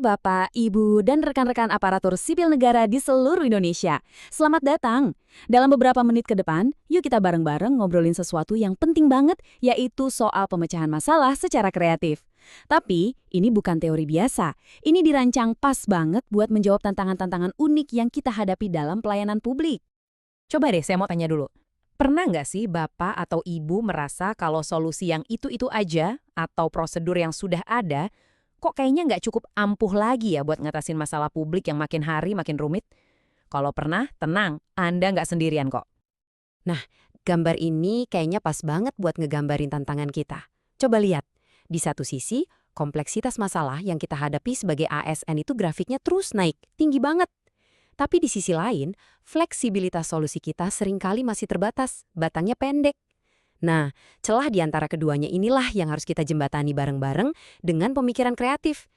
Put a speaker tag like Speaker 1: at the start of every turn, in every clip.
Speaker 1: Halo Bapak, Ibu, dan rekan-rekan aparatur sipil negara di seluruh Indonesia. Selamat datang. Dalam beberapa menit ke depan, yuk kita bareng-bareng ngobrolin sesuatu yang penting banget, yaitu soal pemecahan masalah secara kreatif. Tapi, ini bukan teori biasa. Ini dirancang pas banget buat menjawab tantangan-tantangan unik yang kita hadapi dalam pelayanan publik.
Speaker 2: Coba deh, saya mau tanya dulu. Pernah nggak sih Bapak atau Ibu merasa kalau solusi yang itu-itu aja atau prosedur yang sudah ada, kok kayaknya nggak cukup ampuh lagi ya buat ngatasin masalah publik yang makin hari makin rumit? Kalau pernah, tenang, Anda nggak sendirian kok.
Speaker 3: Gambar ini kayaknya pas banget buat ngegambarin tantangan kita. Coba lihat, di satu sisi, kompleksitas masalah yang kita hadapi sebagai ASN itu grafiknya terus naik, tinggi banget. Tapi di sisi lain, fleksibilitas solusi kita seringkali masih terbatas, batangnya pendek. Nah, celah di antara keduanya inilah yang harus kita jembatani bareng-bareng dengan pemikiran kreatif.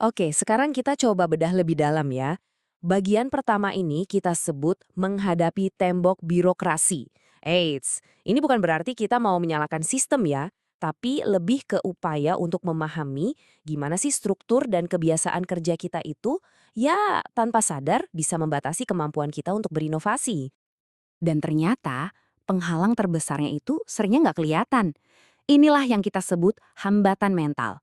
Speaker 3: Oke, sekarang kita coba bedah lebih dalam ya. Bagian pertama ini kita sebut menghadapi tembok birokrasi. Eits, ini bukan berarti kita mau menyalahkan sistem ya, tapi lebih ke upaya untuk memahami gimana sih struktur dan kebiasaan kerja kita itu, ya tanpa sadar bisa membatasi kemampuan kita untuk berinovasi. Dan ternyata penghalang terbesarnya itu seringnya nggak kelihatan. Inilah yang kita sebut hambatan mental.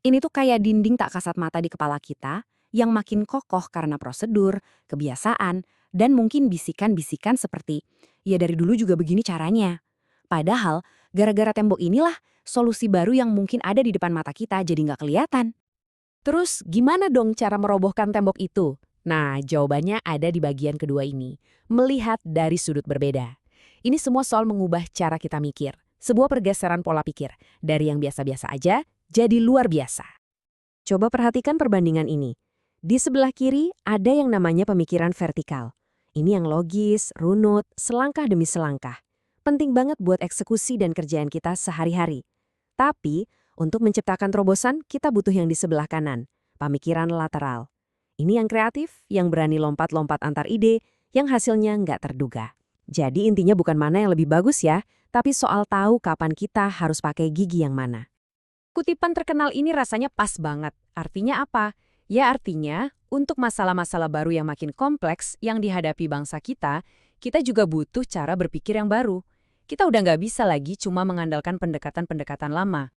Speaker 3: Ini tuh kayak dinding tak kasat mata di kepala kita yang makin kokoh karena prosedur, kebiasaan, dan mungkin bisikan-bisikan seperti, ya dari dulu juga begini caranya. Padahal, gara-gara tembok inilah solusi baru yang mungkin ada di depan mata kita jadi nggak kelihatan.
Speaker 2: Terus gimana dong cara merobohkan tembok itu? Nah, jawabannya ada di bagian kedua ini. Melihat dari sudut berbeda. Ini semua soal mengubah cara kita mikir. Sebuah pergeseran pola pikir. Dari yang biasa-biasa aja, jadi luar biasa.
Speaker 3: Coba perhatikan perbandingan ini. Di sebelah kiri ada yang namanya pemikiran vertikal. Ini yang logis, runut, selangkah demi selangkah. Penting banget buat eksekusi dan kerjaan kita sehari-hari. Tapi, untuk menciptakan terobosan, kita butuh yang di sebelah kanan, pemikiran lateral. Ini yang kreatif, yang berani lompat-lompat antar ide, yang hasilnya nggak terduga. Jadi intinya bukan mana yang lebih bagus ya, tapi soal tahu kapan kita harus pakai gigi yang mana.
Speaker 2: Kutipan terkenal ini rasanya pas banget. Artinya apa? Ya artinya, untuk masalah-masalah baru yang makin kompleks yang dihadapi bangsa kita juga butuh cara berpikir yang baru. Kita udah nggak bisa lagi cuma mengandalkan pendekatan-pendekatan lama.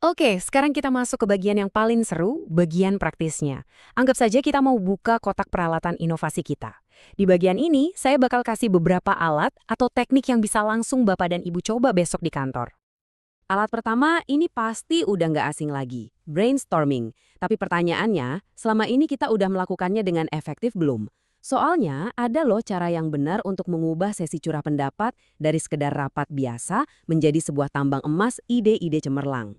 Speaker 3: Oke, sekarang kita masuk ke bagian yang paling seru, bagian praktisnya. Anggap saja kita mau buka kotak peralatan inovasi kita. Di bagian ini, saya bakal kasih beberapa alat atau teknik yang bisa langsung Bapak dan Ibu coba besok di kantor. Alat pertama ini pasti udah nggak asing lagi, brainstorming. Tapi pertanyaannya, selama ini kita udah melakukannya dengan efektif belum? Soalnya ada loh cara yang benar untuk mengubah sesi curah pendapat dari sekedar rapat biasa menjadi sebuah tambang emas ide-ide cemerlang.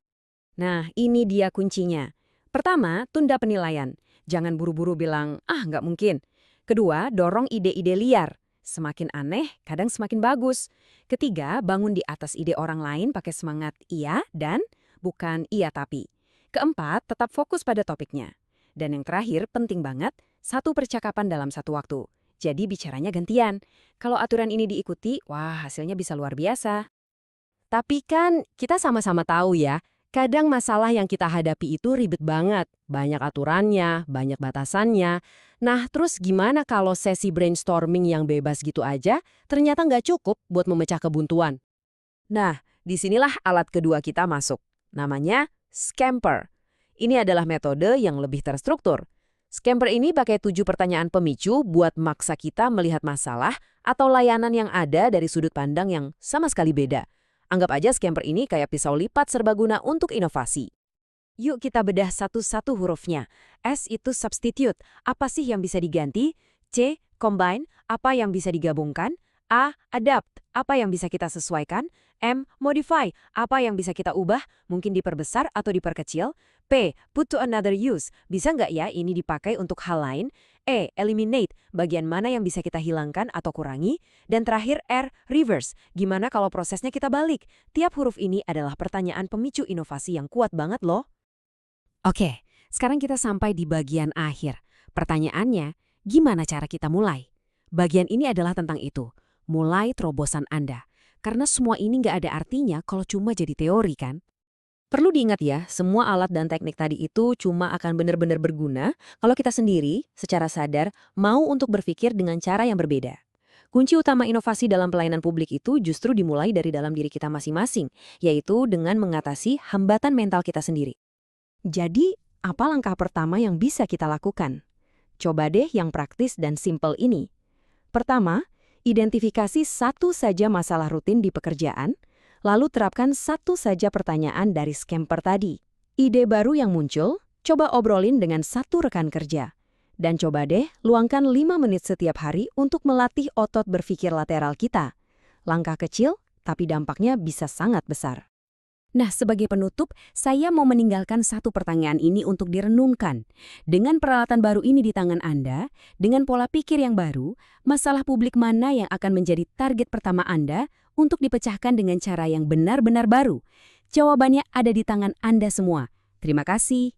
Speaker 3: Nah, ini dia kuncinya. Pertama, tunda penilaian. Jangan buru-buru bilang, ah nggak mungkin. Kedua, dorong ide-ide liar. Semakin aneh, kadang semakin bagus. Ketiga, bangun di atas ide orang lain pakai semangat iya dan bukan iya tapi. Keempat, tetap fokus pada topiknya. Dan yang terakhir, penting banget, satu percakapan dalam satu waktu. Jadi bicaranya gantian. Kalau aturan ini diikuti, wah hasilnya bisa luar biasa. Tapi kan kita sama-sama tahu ya, kadang masalah yang kita hadapi itu ribet banget. Banyak aturannya, banyak batasannya. Nah, terus gimana kalau sesi brainstorming yang bebas gitu aja ternyata nggak cukup buat memecah kebuntuan? Nah, disinilah alat kedua kita masuk. Namanya Scamper. Ini adalah metode yang lebih terstruktur. Scamper ini pakai 7 pertanyaan pemicu buat maksa kita melihat masalah atau layanan yang ada dari sudut pandang yang sama sekali beda. Anggap aja Scamper ini kayak pisau lipat serbaguna untuk inovasi. Yuk kita bedah satu-satu hurufnya. S itu substitute, apa sih yang bisa diganti? C, combine, apa yang bisa digabungkan? A, adapt, apa yang bisa kita sesuaikan? M, modify, apa yang bisa kita ubah? Mungkin diperbesar atau diperkecil? P, put to another use, bisa nggak ya ini dipakai untuk hal lain? E, eliminate, bagian mana yang bisa kita hilangkan atau kurangi? Dan terakhir R, reverse, gimana kalau prosesnya kita balik? Tiap huruf ini adalah pertanyaan pemicu inovasi yang kuat banget loh. Oke, sekarang kita sampai di bagian akhir. Pertanyaannya, gimana cara kita mulai? Bagian ini adalah tentang itu, mulai terobosan Anda. Karena semua ini nggak ada artinya kalau cuma jadi teori kan? Perlu diingat ya, semua alat dan teknik tadi itu cuma akan benar-benar berguna kalau kita sendiri, secara sadar, mau untuk berpikir dengan cara yang berbeda. Kunci utama inovasi dalam pelayanan publik itu justru dimulai dari dalam diri kita masing-masing, yaitu dengan mengatasi hambatan mental kita sendiri. Jadi, apa langkah pertama yang bisa kita lakukan? Coba deh yang praktis dan simpel ini. Pertama, identifikasi satu saja masalah rutin di pekerjaan, lalu terapkan satu saja pertanyaan dari scamper tadi. Ide baru yang muncul, coba obrolin dengan satu rekan kerja. Dan coba deh luangkan 5 menit setiap hari untuk melatih otot berpikir lateral kita. Langkah kecil, tapi dampaknya bisa sangat besar.
Speaker 1: Nah, sebagai penutup, saya mau meninggalkan satu pertanyaan ini untuk direnungkan. Dengan peralatan baru ini di tangan Anda, dengan pola pikir yang baru, masalah publik mana yang akan menjadi target pertama Anda untuk dipecahkan dengan cara yang benar-benar baru? Jawabannya ada di tangan Anda semua. Terima kasih.